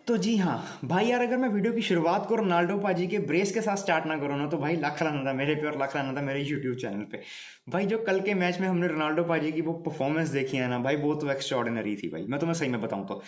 तो जी हाँ भाई यार, अगर मैं वीडियो की शुरुआत को रोनाल्डो पाजी के ब्रेस के साथ स्टार्ट ना करूँ ना, तो भाई लाख लाना था मेरे पे और लाख लाना था मेरे यूट्यूब चैनल पे। भाई जो कल के मैच में हमने रोनाल्डो पाजी की वो परफॉर्मेंस देखी है ना भाई, वो तो एक्स्ट्रॉर्डिनरी थी भाई। मैं तुम्हें सही में बताऊँ तो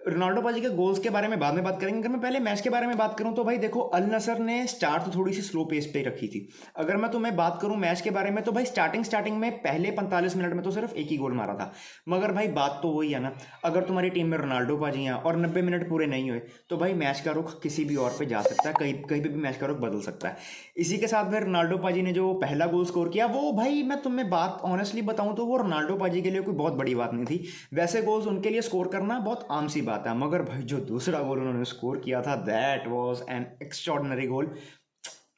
रोनाल्डो पाजी के गोल्स के बारे में बाद में बात करेंगे। अगर मैं पहले मैच के बारे में बात करूं तो भाई देखो, अल नसर ने स्टार्ट तो थोड़ी सी स्लो पेस पे रखी थी। अगर मैं तुम्हें बात करूं मैच के बारे में तो भाई स्टार्टिंग में पहले 45 मिनट में तो सिर्फ एक ही गोल मारा था। मगर भाई बात तो वही है ना, अगर तुम्हारी टीम में रोनाल्डो पाजी हैं और 90 मिनट पूरे नहीं हुए तो भाई मैच का रुख किसी भी और पे जा सकता है, कहीं कहीं पे भी मैच का रुख बदल सकता है। इसी के साथ में रोनाल्डो पाजी ने जो पहला गोल स्कोर किया, वो भाई मैं तुम्हें बात ऑनेस्टली बताऊं तो वो रोनाल्डो पाजी के लिए कोई बहुत बड़ी बात नहीं थी। वैसे गोल्स उनके लिए स्कोर करना बहुत आम सी बात है, मगर भाई जो दूसरा गोल उन्होंने स्कोर किया था, दैट वाज एन एक्स्ट्रॉर्डिनरी गोल।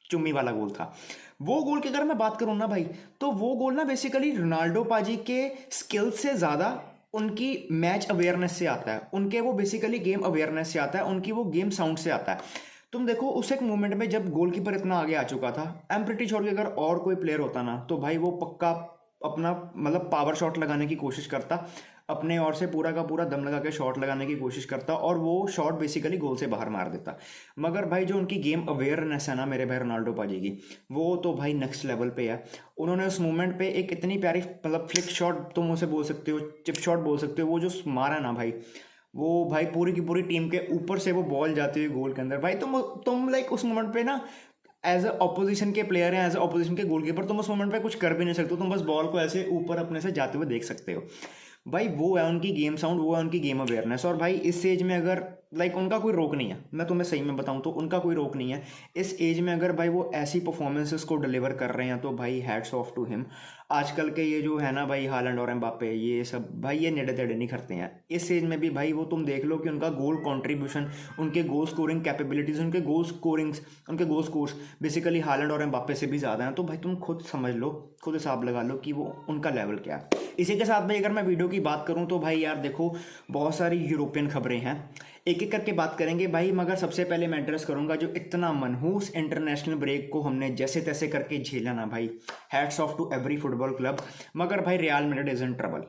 चुम्मी वाला गोल था वो गोल की। अगर मैं बात करूं ना भाई, तो वो गोल ना बेसिकली रोनाल्डो पाजी के स्किल से ज़्यादा उनकी मैच अवेयरनेस से आता है, उनके वो बेसिकली गेम अवेयरनेस से आता है, उनकी वो गेम साउंड से आता है। तुम देखो उस एक मोमेंट में जब गोलकीपर इतना आगे आ चुका था, आई एम प्रिटी श्योर कि अगर और कोई प्लेयर होता ना तो भाई वो पक्का अपना मतलब पावर शॉट लगाने की कोशिश करता, अपने ओर से पूरा का पूरा दम लगा के शॉट लगाने की कोशिश करता और वो शॉट बेसिकली गोल से बाहर मार देता। मगर भाई जो उनकी गेम अवेयरनेस है ना मेरे भाई रोनाल्डो पाजी की, वो तो भाई नेक्स्ट लेवल पे है। उन्होंने उस मोमेंट पे एक इतनी प्यारी मतलब फ्लिक शॉट तुम उसे बोल सकते हो, चिप शॉट बोल सकते हो, वो जो मारा ना भाई, वो भाई पूरी की पूरी टीम के ऊपर से वो बॉल जाती हुई गोल के अंदर। भाई तुम लाइक उस मोमेंट पे ना एज अ ऑपोजिशन के प्लेयर हैं, एज अ ऑपोजिशन के गोलकीपर, तुम उस मोमेंट पे कुछ कर भी नहीं सकते हो, तुम बस बॉल को ऐसे ऊपर अपने से जाते हुए देख सकते हो। भाई वो है उनकी गेम साउंड, वो है उनकी गेम अवेयरनेस। और भाई इस एज में अगर लाइक उनका कोई रोक नहीं है, मैं तुम्हें सही में बताऊं तो उनका कोई रोक नहीं है। इस एज में अगर भाई वो ऐसी परफॉर्मेंसेस को डिलीवर कर रहे हैं तो भाई हैट्स ऑफ टू हिम। आजकल के ये जो है ना भाई हालैंड और एम्बापे, ये सब भाई ये नेड़े तेड़े नहीं करते हैं इस एज में भी। भाई वो तुम देख लो कि उनका गोल कंट्रीब्यूशन, उनके गोल स्कोरिंग कैपेबिलिटीज, उनके गोल स्कोर्स बेसिकली हालैंड और एम्बापे से भी ज़्यादा हैं। तो भाई तुम खुद समझ लो, खुद हिसाब लगा लो कि वो उनका लेवल क्या है। इसी के साथ भाई अगर मैं वीडियो की बात करूं तो भाई यार देखो, बहुत सारी यूरोपियन खबरें हैं, एक एक करके बात करेंगे भाई। मगर सबसे पहले मैं एड्रेस करूंगा जो इतना मनहूस इंटरनेशनल ब्रेक को हमने जैसे तैसे करके झेला ना भाई, hats off to every football club. मगर भाई Real Madrid is in trouble.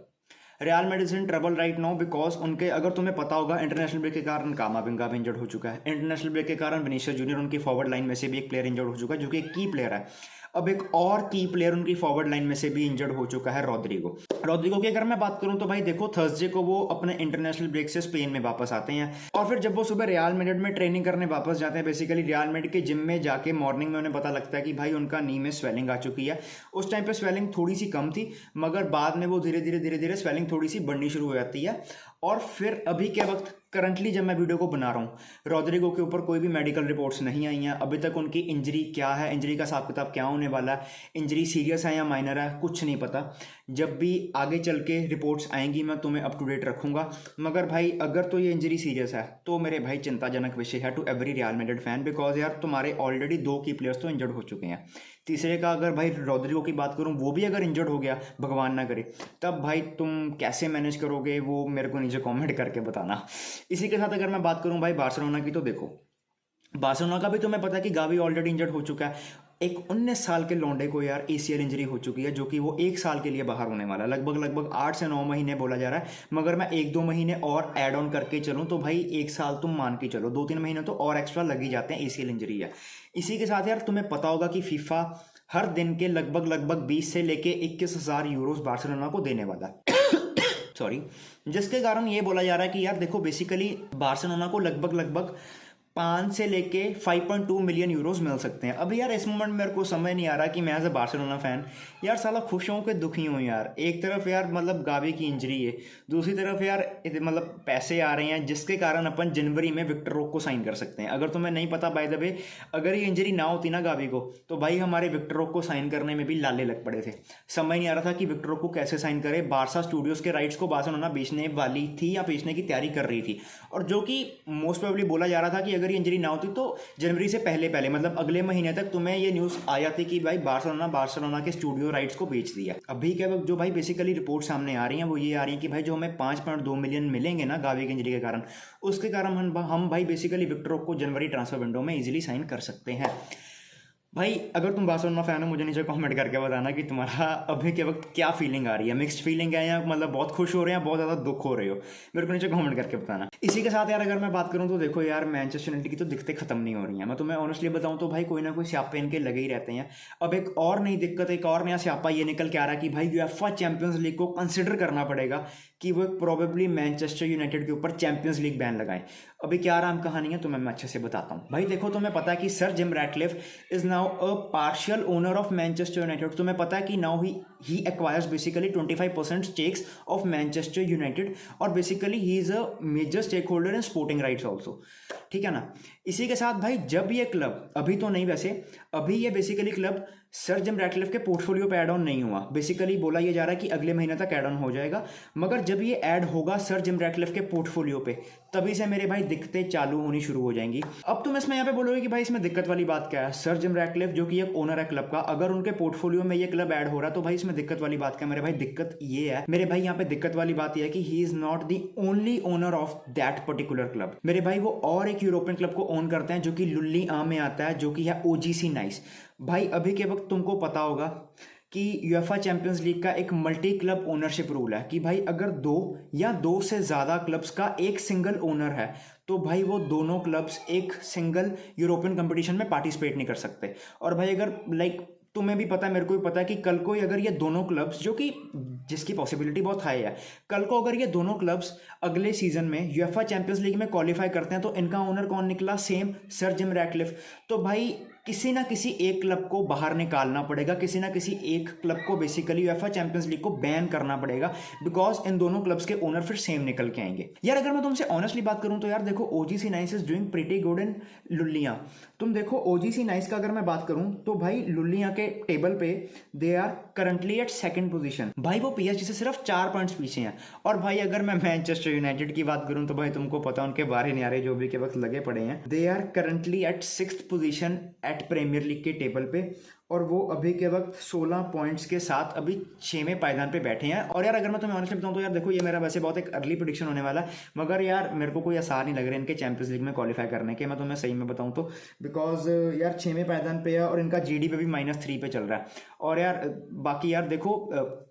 Real Madrid is in trouble right now because उनके, अगर तुम्हें पता होगा, इंटरनेशनल ब्रेक के कारण कामाविंगा भी इंजर्ड हो चुका है। इंटरनेशनल ब्रेक के कारण विनीशियस जूनियर, उनकी फॉरवर्ड लाइन में से भी एक प्लेयर इंजर्ड हो चुका है जो कि एक की प्लेयर है। अब एक और की प्लेयर उनकी फॉरवर्ड लाइन में से भी इंजर्ड हो चुका है, रॉड्रिगो। रॉड्रिगो की अगर मैं बात करूं तो भाई देखो, थर्सडे को वो अपने इंटरनेशनल ब्रेक से स्पेन में वापस आते हैं और फिर जब वो सुबह रियल मैड्रिड में ट्रेनिंग करने वापस जाते हैं, बेसिकली रियल मैड्रिड के जिम में जाके मॉर्निंग में उन्हें पता लगता है कि भाई उनका नी में स्वेलिंग आ चुकी है। उस टाइम पे स्वेलिंग थोड़ी सी कम थी, मगर बाद में वो धीरे धीरे स्वेलिंग थोड़ी सी बढ़नी शुरू हो जाती है। और फिर अभी के वक्त करंटली जब मैं वीडियो को बना रहा हूँ, रॉड्रिगो के ऊपर कोई भी मेडिकल रिपोर्ट्स नहीं आई हैं अभी तक। उनकी इंजरी क्या है, इंजरी का हिसाब किताब क्या होने वाला है, इंजरी सीरियस है या माइनर है, कुछ नहीं पता। जब भी आगे चल के रिपोर्ट्स आएंगी मैं तुम्हें अप टू डेट रखूंगा। मगर भाई अगर तो ये इंजरी सीरियस है तो मेरे भाई चिंताजनक विषय है to every Real Madrid fan, because यार तुम्हारे ऑलरेडी दो की प्लेयर्स तो इंजर्ड हो चुके हैं। तीसरे का अगर भाई रॉड्रिगो की बात करूं, वो भी अगर इंजर्ड हो गया, भगवान ना करे, तब भाई तुम कैसे मैनेज करोगे वो मेरे को नीचे कमेंट करके बताना। इसी के साथ अगर मैं बात करूं भाई बार्सिलोना की, तो देखो बार्सिलोना का भी तुम्हें पता है कि गावी ऑलरेडी इंजर्ड हो चुका है। एक 19 साल के लौंडे को यार एसीएल इंजरी हो चुकी है, जो कि वो 1 साल के लिए बाहर होने वाला है। लगभग 8 से 9 महीने बोला जा रहा है, मगर मैं 1-2 महीने और ऐड ऑन करके चलूँ तो भाई 1 साल तुम मान के चलो, 2-3 महीने तो और एक्स्ट्रा लग ही जाते हैं, एसीएल इंजरी है। इसी के साथ यार तुम्हें पता होगा कि फीफा हर दिन के लगभग 20 से लेके 21,000 यूरोस बार्सिलोना को देने वाला है। सॉरी, जिसके कारण ये बोला जा रहा है कि यार देखो बेसिकली बार्सिलोना को लगभग 5 से लेके 5.2 मिलियन यूरोस मिल सकते हैं। अभी यार इस मोमेंट मेरे को समझ नहीं आ रहा कि मैं एज अ बार्सिलोना फैन यार साला खुश हूँ कि दुखी हूँ यार। एक तरफ यार मतलब गावी की इंजरी है, दूसरी तरफ यार मतलब पैसे आ रहे हैं जिसके कारण अपन जनवरी में विक्टर रोक को साइन कर सकते हैं। अगर तुम्हें नहीं पता बाय द वे, अगर ये इंजरी ना होती ना गावी को, तो भाई हमारे विक्टर रोक को साइन करने में भी लाले लग पड़े थे। समझ नहीं आ रहा था कि विक्टर रोक को कैसे साइन करे। बारसा स्टूडियोज के राइट्स को बार्सिलोना बेचने वाली थी या बेचने की तैयारी कर रही थी, और जो कि मोस्ट प्रोबेबली बोला जा रहा था कि अगर ये इंजरी ना होती तो जनवरी से पहले मतलब अगले महीने तक तुम्हें ये न्यूज़ आ जाती कि भाई बार्सिलोना के स्टूडियो राइट्स को बेच दिया। अभी के वक्त जो भाई बेसिकली रिपोर्ट सामने आ रही हैं वो ये आ रही है कि भाई जो हमें 5.2 मिलियन मिलेंगे ना गावी की इंजरी के कारण, उसके कारण हम भाई बेसिकली विक्टर को जनवरी ट्रांसफर विंडो में इजीली साइन कर सकते हैं। भाई अगर तुम बार्सिलोना फैन हो, मुझे नीचे कमेंट करके बताना कि तुम्हारा अभी के वक्त क्या फीलिंग आ रही है, मिक्स्ड फीलिंग है या मतलब बहुत खुश हो रहे हैं, बहुत ज़्यादा दुख हो रहे हो, मेरे को नीचे कमेंट करके बताना। इसी के साथ यार अगर मैं बात करूं तो देखो यार, मैनचेस्टर यूनाइटेड की तो दिक्कतें खत्म नहीं हो रही हैं। मैं तुम्हें ऑनेस्टली बताऊं तो भाई कोई ना कोई स्यापे इनके लगे ही रहते हैं। अब एक और नई दिक्कत, एक और नया स्यापा ये निकल के आ रहा है कि भाई यूएफए चैंपियंस लीग को कंसिडर करना पड़ेगा कि वो प्रोबेबली मैनचेस्टर यूनाइटेड के ऊपर चैंपियंस लीग बैन लगाएं। अभी क्या राम कहानी है तो मैं अच्छे से बताता हूँ। भाई देखो, तुम्हें पता है कि sir Jim Ratcliffe is now a partial owner of Manchester United. तुम्हें पता है कि now he acquires basically 25% stakes of Manchester United, और basically he is a major stake holder in sporting rights also, ठीक है ना। इसी के साथ भाई जब ये क्लब, अभी तो नहीं वैसे, अभी ये basically club sir Jim Ratcliffe के पोर्टफोलियो पे ऐड ऑन नहीं हुआ। बेसिकली बोला ये जा रहा है कि अगले महीने तक ऐड ऑन हो जाएगा, मगर जब ये ऐड होगा सर जिम रैटक्लिफ के पोर्टफोलियो पे, तभी से मेरे भाई दिक्कतें चालू होनी शुरू हो जाएंगी। अब तुम इसमें यहाँ पे बोलोगे कि भाई इसमें दिक्कत वाली बात क्या है, सर जिम रैटक्लिफ जो कि एक ओनर है क्लब का, अगर उनके पोर्टफोलियो में ये क्लब ऐड हो रहा है तो भाई इसमें दिक्कत वाली बात क्या है। मेरे भाई दिक्कत ये है, मेरे भाई यहाँ पे दिक्कत वाली बात ये है कि he is not the only owner of that particular club. मेरे भाई वो और एक यूरोपियन क्लब को ओन करते हैं जो कि लुल्ली आ में आता है, जो कि है ओजीसी नाइस। भाई अभी के वक्त तुमको पता होगा कि यूएफए चैंपियंस लीग का एक मल्टी क्लब ओनरशिप रूल है कि भाई अगर दो या दो से ज़्यादा क्लब्स का एक सिंगल ओनर है तो भाई वो दोनों क्लब्स एक सिंगल यूरोपियन कंपटीशन में पार्टिसिपेट नहीं कर सकते। और भाई अगर लाइक तुम्हें भी पता है, मेरे को भी पता है कि कल को अगर ये दोनों क्लब्स, जो कि जिसकी पॉसिबिलिटी बहुत हाई है, कल को अगर ये दोनों क्लब्स अगले सीजन में यूएफए चैंपियंस लीग में क्वालिफाई करते हैं तो इनका ओनर कौन निकला, सेम सर जिम रैटक्लिफ। तो भाई किसी ना किसी एक क्लब को बाहर निकालना पड़ेगा, किसी ना किसी एक क्लब को बेसिकली यूएफए चैंपियंस लीग को बैन करना पड़ेगा, बिकॉज इन दोनों क्लब्स के ओनर फिर सेम निकल के आएंगे। यार अगर मैं तुमसे ऑनेस्टली बात करूं तो यार देखो, OGC Nice is doing pretty good in लुल्लियां। तुम देखो ओजीसी नाइस का अगर मैं बात करूं तो भाई लुल्लियां के टेबल पे they are currently at second position. भाई वो पीएसजी से सिर्फ 4 पॉइंट्स पीछे हैं। और भाई अगर मैं मैनचेस्टर यूनाइटेड की बात करूं तो भाई तुमको पता उनके बारे न्यारे जो भी के वक्त लगे पड़े हैं, they are currently at 6th position at Premier League के टेबल पे, और वो अभी के वक्त 16 पॉइंट्स के साथ अभी 6वें पायदान पे बैठे हैं। और यार अगर मैं तुम्हें ऑनेस्टली बताऊं तो यार देखो, ये मेरा वैसे बहुत एक अर्ली प्रेडिक्शन होने वाला है, मगर यार मेरे को कोई आसार नहीं लग रहा है इनके चैंपियंस लीग में क्वालिफाई करने के, मैं तुम्हें सही में बताऊं तो, बिकॉज यार 6वें पायदान पे है और इनका जीडीपी भी -3 पे चल रहा है। और यार बाकी यार देखो,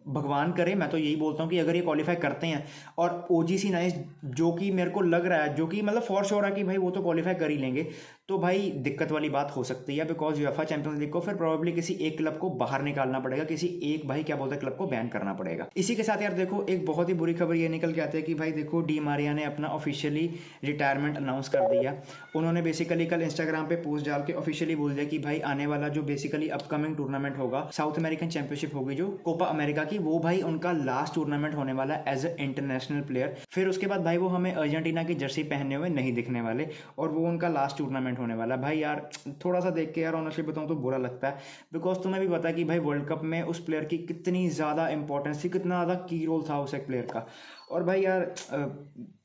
भगवान करे, मैं तो यही बोलता हूँ कि अगर ये क्वालिफाई करते हैं और ओजीसी नाइस, जो कि मेरे को लग रहा है, जो कि मतलब फॉर श्योर है कि भाई वो तो क्वालिफाई कर ही लेंगे, तो भाई दिक्कत वाली बात हो सकती है, बिकॉज यूएफए चैंपियंस लीग को फिर प्रोबेबली किसी एक क्लब को बाहर निकालना पड़ेगा, किसी एक भाई क्या बोलते हैं क्लब को बैन करना पड़ेगा। इसी के साथ यार देखो, एक बहुत ही बुरी खबर ये निकल के आती है कि भाई देखो, डी मारिया ने अपना ऑफिशियली रिटायरमेंट अनाउंस कर दिया। उन्होंने बेसिकली कल इंस्टाग्राम पे पोस्ट डाल के ऑफिशियली बोल दिया कि भाई आने वाला जो बेसिकली अपकमिंग टूर्नामेंट होगा, साउथ अमेरिकन चैंपियनशिप होगी जो कोपा अमेरिका की, वो भाई उनका लास्ट टूर्नामेंट होने वाला है एज ए इंटरनेशनल प्लेयर। फिर उसके बाद भाई वो हमें अर्जेंटीना की जर्सी पहने हुए नहीं दिखने वाले, और वो उनका लास्ट टूर्नामेंट होने वाला है। भाई यार थोड़ा सा देख के यार ऑनेस्टली बताऊं तो बुरा लगता है, बिकॉज तुम्हें भी पता है कि भाई वर्ल्ड कप में उस प्लेयर की कितनी ज़्यादा इंपॉर्टेंस थी, कितना ज़्यादा की रोल था उस एक प्लेयर का। और भाई यार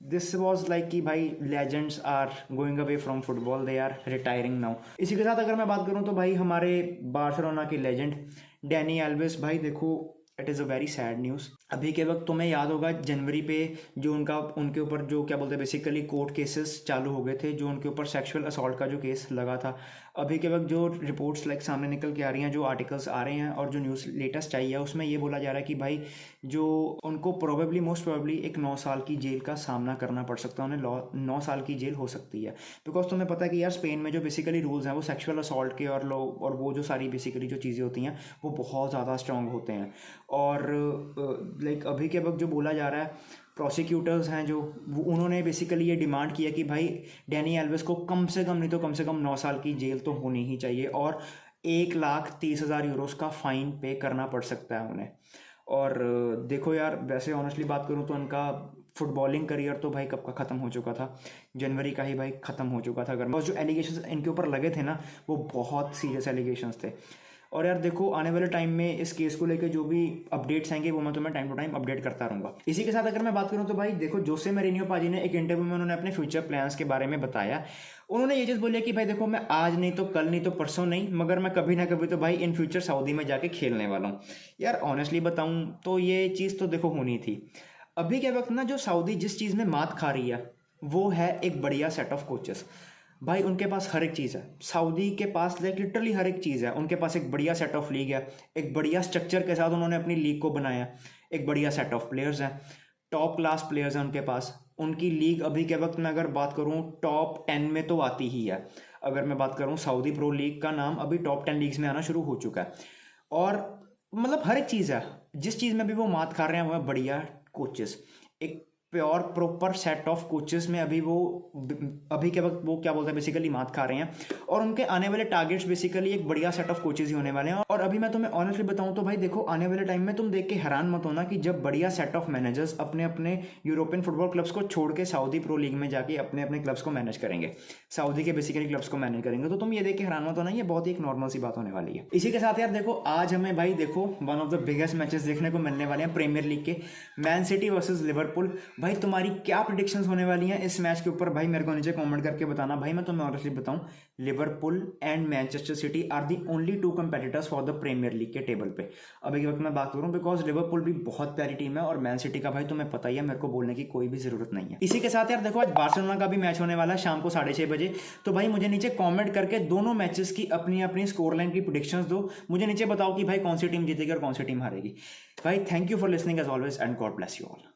दिस वॉज लाइक कि भाई legends are going away from football, they are retiring now. इसी के साथ अगर मैं बात करूं तो भाई हमारे बार्सिलोना के लेजेंड डैनी एल्वेस, भाई देखो it is a very sad news. अभी के वक्त तुम्हें याद होगा जनवरी पे जो उनके ऊपर जो क्या बोलते हैं बेसिकली कोर्ट केसेस चालू हो गए थे, जो उनके ऊपर सेक्सुअल असॉल्ट का जो केस लगा था। अभी के वक्त जो रिपोर्ट्स लाइक सामने निकल के आ रही हैं, जो आर्टिकल्स आ रहे हैं और जो न्यूज़ लेटेस्ट आई है, उसमें ये बोला जा रहा है कि भाई जो उनको प्रोबेबली मोस्ट प्रोबेबली एक 9 साल की जेल का सामना करना पड़ सकता है, उन्हें 9 साल की जेल हो सकती है। बिकॉज तुम्हें पता है कि यार स्पेन में जो बेसिकली रूल्स हैं वो सेक्सुअल असॉल्ट के और वो जो सारी बेसिकली जो चीज़ें होती हैं वो बहुत ज़्यादा स्ट्रांग होते हैं। और लाइक अभी के वक्त जो बोला जा रहा है, प्रोसिक्यूटर्स हैं जो, वो उन्होंने बेसिकली ये डिमांड किया कि भाई डैनी एल्वेस को कम से कम नहीं तो कम से कम 9 साल की जेल तो होनी ही चाहिए, और 1,30,000 यूरोस का फ़ाइन पे करना पड़ सकता है उन्हें। और देखो यार, वैसे ऑनेस्टली बात करूँ तो उनका फुटबॉलिंग करियर तो भाई कब का ख़त्म हो चुका था, जनवरी का ही भाई ख़त्म हो चुका था। अगर जो एलिगेशंस इनके ऊपर लगे थे ना, वो बहुत सीरियस एलिगेशंस थे। और यार देखो, आने वाले टाइम में इस केस को लेकर जो भी अपडेट्स आएंगे वो मैं तुम्हें टाइम टू टाइम अपडेट करता रहूँगा। इसी के साथ अगर मैं बात करूँ तो भाई देखो, जोसे मौरिन्हो पाजी ने एक इंटरव्यू में उन्होंने अपने फ्यूचर प्लान्स के बारे में बताया। उन्होंने ये चीज़ बोली कि भाई देखो, मैं आज नहीं तो कल नहीं तो परसों नहीं, मगर मैं कभी ना कभी तो भाई इन फ्यूचर सऊदी में जाके खेलने वाला हूँ। यार ऑनेस्टली बताऊँ तो ये चीज़ तो देखो होनी थी। अभी के वक्त ना जो सऊदी जिस चीज़ में मात खा रही है वो है एक बढ़िया सेट ऑफ कोचेस। भाई उनके पास हर एक चीज़ है, सऊदी के पास लाइक लिटरली हर एक चीज़ है। उनके पास एक बढ़िया सेट ऑफ लीग है, एक बढ़िया स्ट्रक्चर के साथ उन्होंने अपनी लीग को बनाया, एक बढ़िया सेट ऑफ प्लेयर्स हैं, टॉप क्लास प्लेयर्स हैं उनके पास। उनकी लीग अभी के वक्त में अगर बात करूँ टॉप 10 में तो आती ही है। अगर मैं बात करूँ सऊदी प्रो लीग का नाम अभी टॉप 10 लीग्स में आना शुरू हो चुका है। और मतलब हर एक चीज़ है, जिस चीज़ में भी वो मात खा रहे हैं वो है बढ़िया कोचेस, एक pure proper set of coaches में अभी के वक्त वो क्या बोलते हैं बेसिकली मात खा रहे हैं। और उनके आने वाले टारगेट्स बेसिकली एक बढ़िया सेट ऑफ कोचेस ही होने वाले हैं। और अभी मैं तुम्हें ऑनेस्टली बताऊं तो भाई देखो, आने वाले टाइम में तुम देख के हैरान मत होना कि जब बढ़िया सेट ऑफ मैनेजर्स अपने अपने यूरोपियन फुटबॉल क्लब्स को छोड़ के सऊदी प्रो लीग में जाके अपने अपने क्लब्स को मैनेज करेंगे, सऊदी के बेसिकली क्लब्स को मैनेज करेंगे, तो तुम ये देख के हैरान मत होना, ये बहुत ही एक नॉर्मल सी बात होने वाली है। इसी के साथ यार देखो, आज हमें भाई देखो one of the biggest matches देखने को मिलने वाले हैं प्रीमियर लीग के, मैन सिटी वर्सेस लिवरपूल। भाई तुम्हारी क्या प्रेडिक्शंस होने वाली हैं इस मैच के ऊपर, भाई मेरे को नीचे कमेंट करके बताना। भाई मैं तुम्हें ऑनेस्टली बताऊं, Liverpool and Manchester City are the only two competitors for the Premier League के टेबल पे अभी के वक्त मैं बात करूं, बिकॉज लिवरपूल भी बहुत प्यारी टीम है और मैन सिटी का भाई तुम्हें पता ही है, मेरे को बोलने की कोई भी जरूरत नहीं है। इसी के साथ यार देखो, आज बार्सिलोना का भी मैच होने वाला है शाम को 6:30 बजे। तो भाई मुझे नीचे कॉमेंट करके दोनों मैचेस की अपनी अपनी स्कोर लाइन की प्रेडिक्शंस दो, मुझे नीचे बताओ कि भाई कौन सी टीम जीतेगी और कौन सी टीम हारेगी। भाई thank you for listening as always and God bless you all.